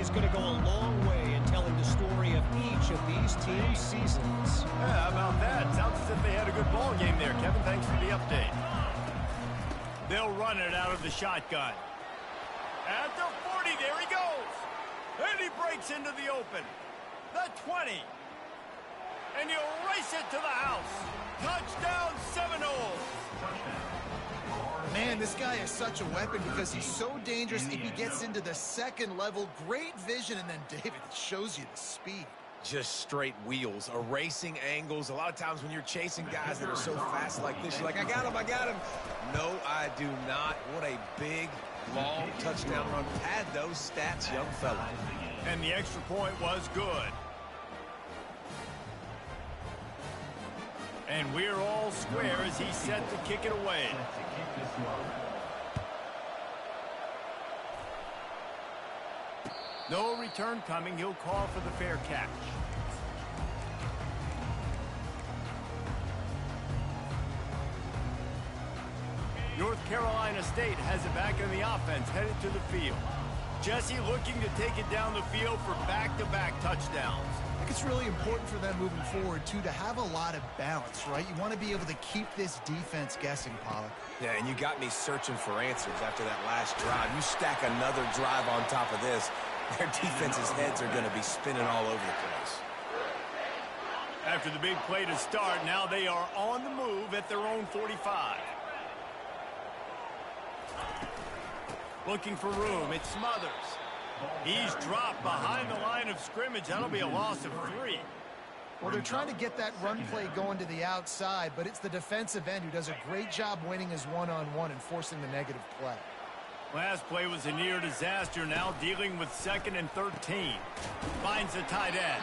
is going to go a long way in telling the story of each of these teams' seasons. Yeah, how about that? Sounds as if they had a good ball game there, Kevin. Thanks for the update. They'll run it out of the shotgun. At the 40, there he goes. And he breaks into the open. The 20. And he'll race it to the house. Touchdown, Seminoles. Man, this guy is such a weapon because he's so dangerous if he gets into the second level. Great vision, and then David shows you the speed. Just straight wheels, erasing angles. A lot of times when you're chasing guys that are so fast like this, you're like, I got him, I got him. No, I do not. What a big, long touchdown run. Pad those stats, young fella. And the extra point was good. And we're all square as he's set to kick it away. No return coming. He'll call for the fair catch. North Carolina State has it back in the offense, headed to the field. Jesse looking to take it down the field for back-to-back touchdowns. I think it's really important for them moving forward, too, to have a lot of balance, right? You want to be able to keep this defense guessing, Pollack. Yeah, and you got me searching for answers after that last drive. You stack another drive on top of this, their defense's heads are going to be spinning all over the place. After the big play to start, now they are on the move at their own 45. Looking for room, it's Smothers. He's dropped behind the line of scrimmage. That'll be a loss of 3. Well, they're trying to get that run play going to the outside, but it's the defensive end who does a great job winning his one-on-one and forcing the negative play. Last play was a near disaster, now dealing with 2nd and 13. Finds the tight end.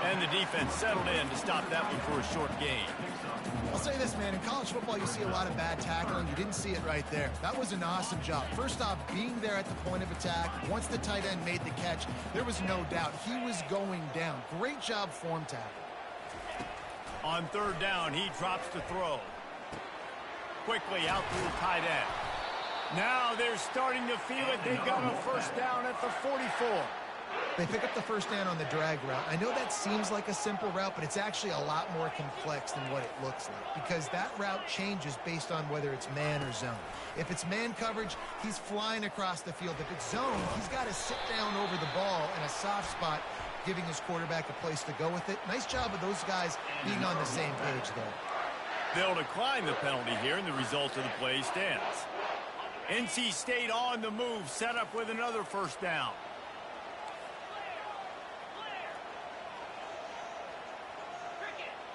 And the defense settled in to stop that one for a short gain. I'll say this, man. In college football, you see a lot of bad tackling. You didn't see it right there. That was an awesome job. First off, being there at the point of attack. Once the tight end made the catch, there was no doubt he was going down. Great job form tackle. On 3rd down, he drops to throw. Quickly out to the tight end. Now they're starting to feel it. They've got a first down at the 44. They pick up the first down on the drag route. I know that seems like a simple route, but it's actually a lot more complex than what it looks like because that route changes based on whether it's man or zone. If it's man coverage, he's flying across the field. If it's zone, he's got to sit down over the ball in a soft spot, giving his quarterback a place to go with it. Nice job of those guys being on the same page there. They'll decline the penalty here, and the result of the play stands. NC State on the move, set up with another first down.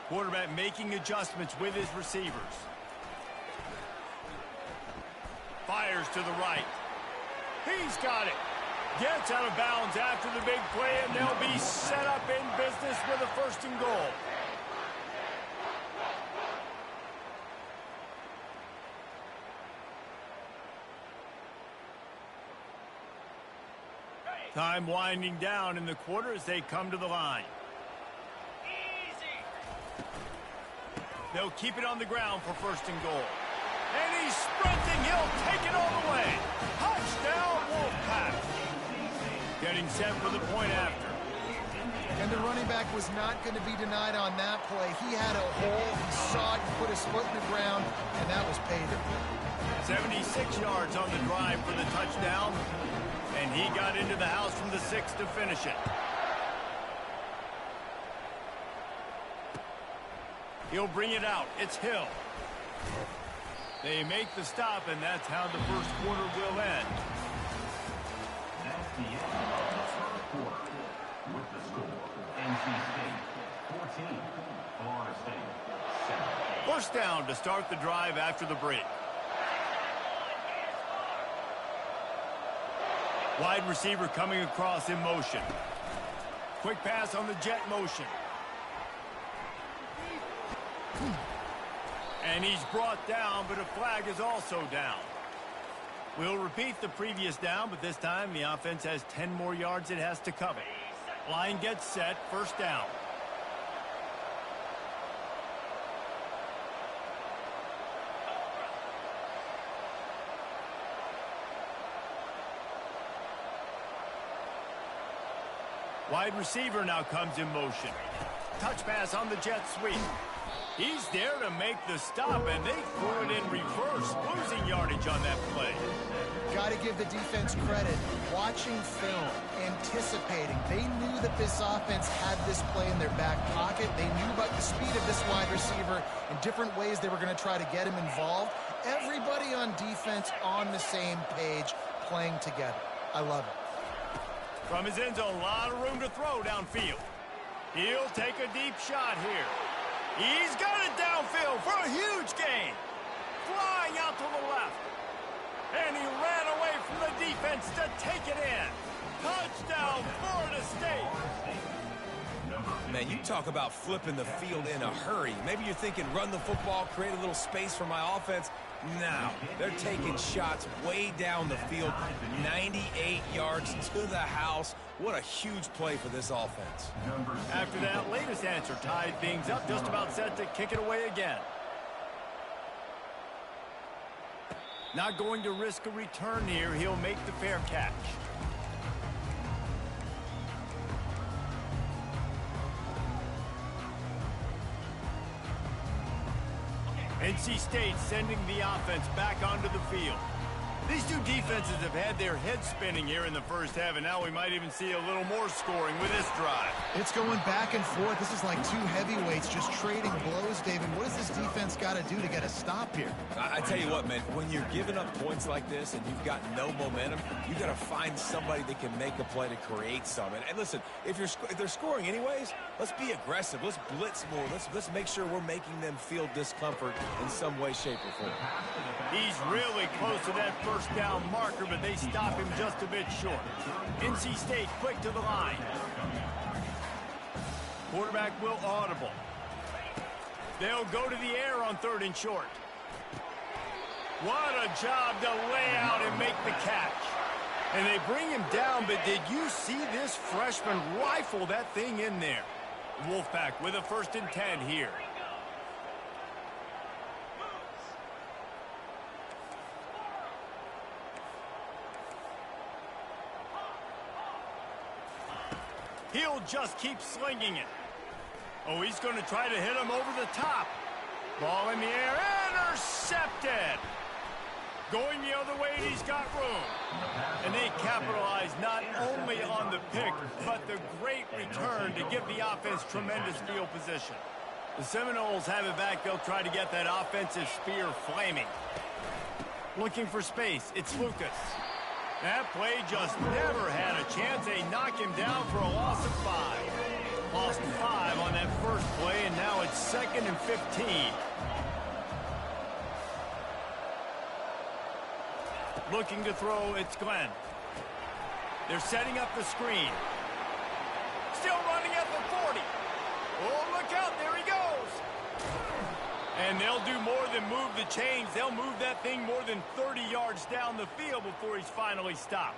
Quarterback making adjustments with his receivers. Fires to the right. He's got it. Gets out of bounds after the big play, and they'll be set up in business with a 1st and goal. Time winding down in the quarter as they come to the line. They'll keep it on the ground for 1st and goal. And he's sprinting. He'll take it all the way. Touchdown, Wolfpack. Getting set for the point after. And the running back was not going to be denied on that play. He had a hole. He saw it and put his foot in the ground, and that was paid. 76 yards on the drive for the touchdown. And he got into the house from the 6 to finish it. He'll bring it out. It's Hill. They make the stop, and that's how the first quarter will end. That's the end of the first quarter. With the score, NC State 14, Florida State 7. First down to start the drive after the break. Wide receiver coming across in motion. Quick pass on the jet motion. And he's brought down, but a flag is also down. We'll repeat the previous down, but this time the offense has 10 more yards it has to cover. Line gets set, 1st down. Wide receiver now comes in motion. Touch pass on the jet sweep. He's there to make the stop, and they threw it in reverse, losing yardage on that play. Got to give the defense credit. Watching film, anticipating. They knew that this offense had this play in their back pocket. They knew about the speed of this wide receiver and different ways they were going to try to get him involved. Everybody on defense on the same page, playing together. I love it. From his end zone, a lot of room to throw downfield. He'll take a deep shot here. He's got it downfield for a huge gain. Flying out to the left. And he ran away from the defense to take it in. Touchdown, Florida State. Man, you talk about flipping the field in a hurry. Maybe you're thinking run the football, create a little space for my offense. No, they're taking shots way down the field, 98 yards to the house. What a huge play for this offense. After that latest answer tied things up, just about set to kick it away again. Not going to risk a return here. He'll make the fair catch. NC State sending the offense back onto the field. These two defenses have had their heads spinning here in the first half, and now we might even see a little more scoring with this drive. It's going back and forth. This is like two heavyweights just trading blows, David. What does this defense got to do to get a stop here? I tell you what, man, when you're giving up points like this and you've got no momentum, you got to find somebody that can make a play to create some. And listen, if they're scoring anyways, let's be aggressive. Let's blitz more. Let's make sure we're making them feel discomfort in some way, shape, or form. He's really close to that first down marker, but they stop him just a bit short. NC State quick to the line. Quarterback will audible. They'll go to the air on 3rd and short. What a job to lay out and make the catch. And they bring him down, but did you see this freshman rifle that thing in there? Wolfpack with a 1st and 10 here. He'll just keep slinging it. Oh, he's going to try to hit him over the top. Ball in the air, intercepted. Going the other way, and he's got room. And they capitalize not only on the pick, but the great return to give the offense tremendous field position. The Seminoles have it back. They'll try to get that offensive spear flaming. Looking for space. It's Lucas. That play just never had a chance. They knock him down for a loss of 5. Lost 5 on that first play, and now it's 2nd and 15. Looking to throw, it's Glenn. They're setting up the screen. Still running at the 40. Oh, look out, there he goes. And they'll do more than move the chains. They'll move that thing more than 30 yards down the field before he's finally stopped.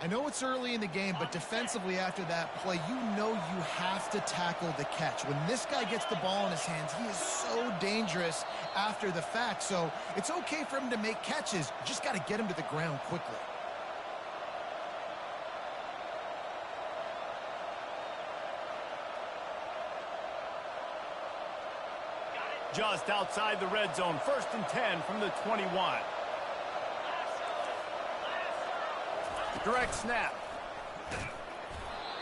I know it's early in the game, but defensively after that play, you know you have to tackle the catch. When this guy gets the ball in his hands, he is so dangerous after the fact. So it's okay for him to make catches. You just got to get him to the ground quickly. Just outside the red zone, 1st and 10 from the 21. Direct snap.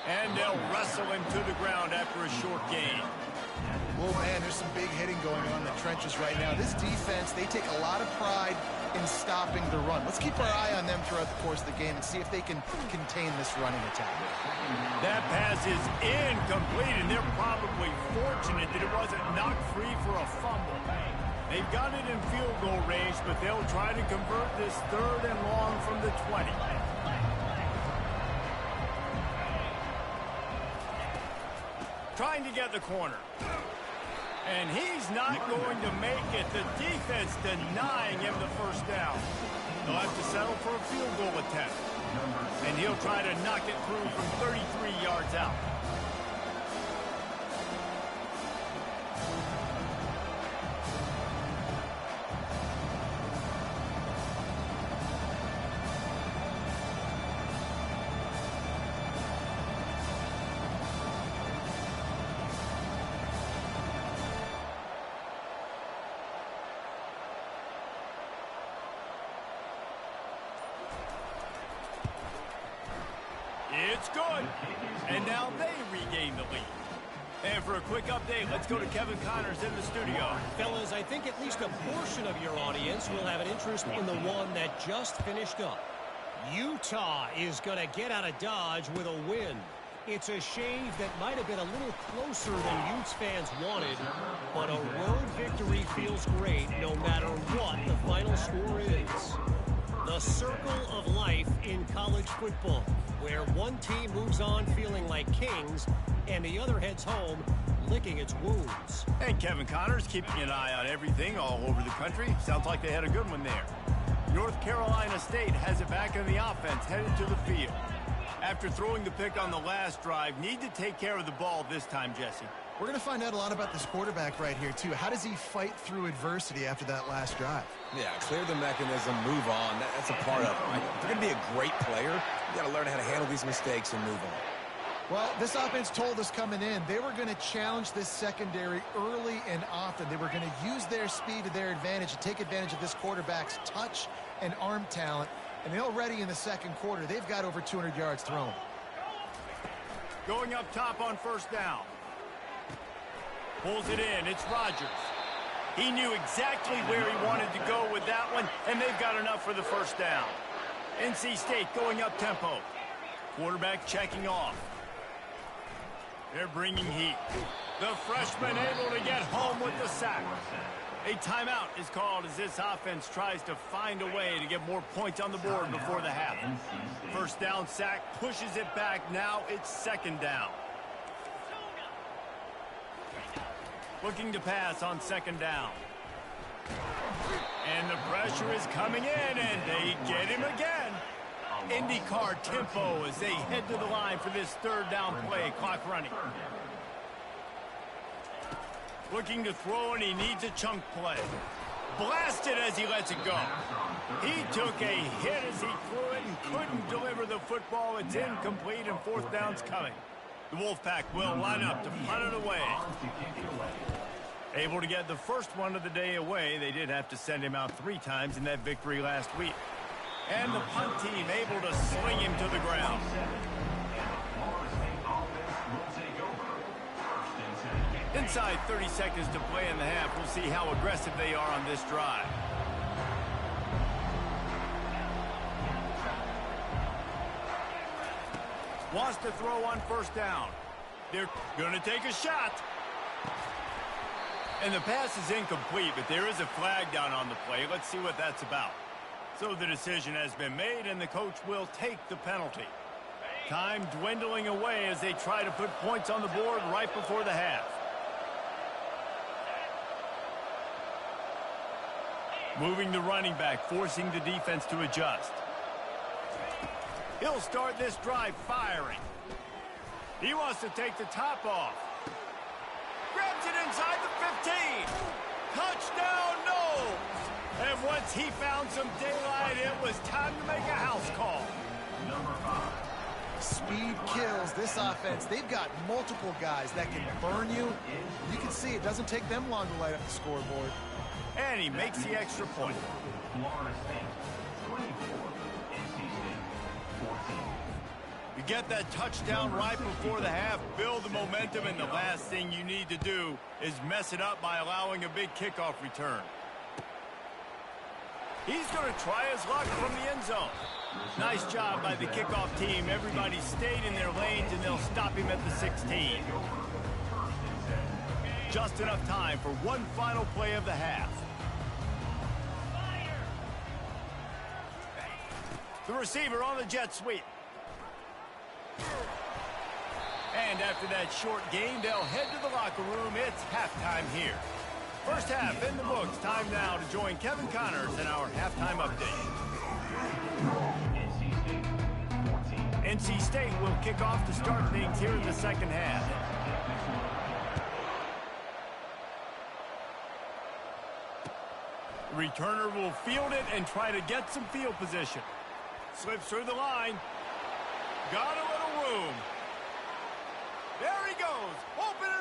And they'll wrestle him to the ground after a short gain. Oh, man, there's some big hitting going on in the trenches right now. This defense, they take a lot of pride in stopping the run. Let's keep our eye on them throughout the course of the game and see if they can contain this running attack. That pass is incomplete, and they're probably fortunate that it wasn't knocked free for a fumble. They've got it in field goal range, but they'll try to convert this 3rd and long from the 20. Trying to get the corner. And he's not going to make it. The defense denying him the first down. They'll have to settle for a field goal attempt. And he'll try to knock it through from 33 yards out. It's good. And now they regain the lead. And for a quick update, let's go to Kevin Connors in the studio. Fellas, I think at least a portion of your audience will have an interest in the one that just finished up. Utah is going to get out of Dodge with a win. It's a shave that might have been a little closer than Utes fans wanted, but a road victory feels great no matter what the final score is. The circle of life in college football, where one team moves on feeling like kings and the other heads home licking its wounds. And Kevin Connors keeping an eye on everything all over the country. Sounds like they had a good one there. North Carolina State has it back in the offense, headed to the field. After throwing the pick on the last drive, need to take care of the ball this time, Jesse. We're going to find out a lot about this quarterback right here, too. How does he fight through adversity after that last drive? Yeah, clear the mechanism, move on. That's a part of it. Right? If you're going to be a great player, you got to learn how to handle these mistakes and move on. Well, this offense told us coming in they were going to challenge this secondary early and often. They were going to use their speed to their advantage and take advantage of this quarterback's touch and arm talent. And already in the second quarter, they've got over 200 yards thrown. Going up top on first down. Pulls it in. It's Rodgers. He knew exactly where he wanted to go with that one, and they've got enough for the first down. NC State going up tempo. Quarterback checking off. They're bringing heat. The freshman able to get home with the sack. A timeout is called as this offense tries to find a way to get more points on the board before the half. First down sack pushes it back. Now it's second down. Looking to pass on second down. And the pressure is coming in, and they get him again. IndyCar tempo as they head to the line for this third down play. Clock running. Looking to throw, and he needs a chunk play. Blasted as he lets it go. He took a hit as he threw it and couldn't deliver the football. It's incomplete, and fourth down's coming. The Wolfpack will line up to punt it away. Able to get the first one of the day away. They did have to send him out 3 times in that victory last week. And the punt team able to sling him to the ground. Inside 30 seconds to play in the half. We'll see how aggressive they are on this drive. Wants to throw on first down. They're going to take a shot. And the pass is incomplete, but there is a flag down on the play. Let's see what that's about. So the decision has been made, and the coach will take the penalty. Time dwindling away as they try to put points on the board right before the half. Moving the running back, forcing the defense to adjust. He'll start this drive firing. He wants to take the top off. Grabs it inside the 15. Touchdown, Knowles. And once he found some daylight, it was time to make a house call. Speed kills this offense. They've got multiple guys that can burn you. You can see it doesn't take them long to light up the scoreboard. And he makes the extra point. Florida State 24, NC State 14. You get that touchdown right before the half, build the momentum, and the last thing you need to do is mess it up by allowing a big kickoff return. He's going to try his luck from the end zone. Nice job by the kickoff team. Everybody stayed in their lanes, and they'll stop him at the 16. Just enough time for one final play of the half. The receiver on the jet sweep. And after that short game, they'll head to the locker room. It's halftime here. First half in the books. Time now to join Kevin Connors in our halftime update. NC State will kick off to start things here in the second half. The returner will field it and try to get some field position. Slips through the line. Got a little room. There he goes. Open it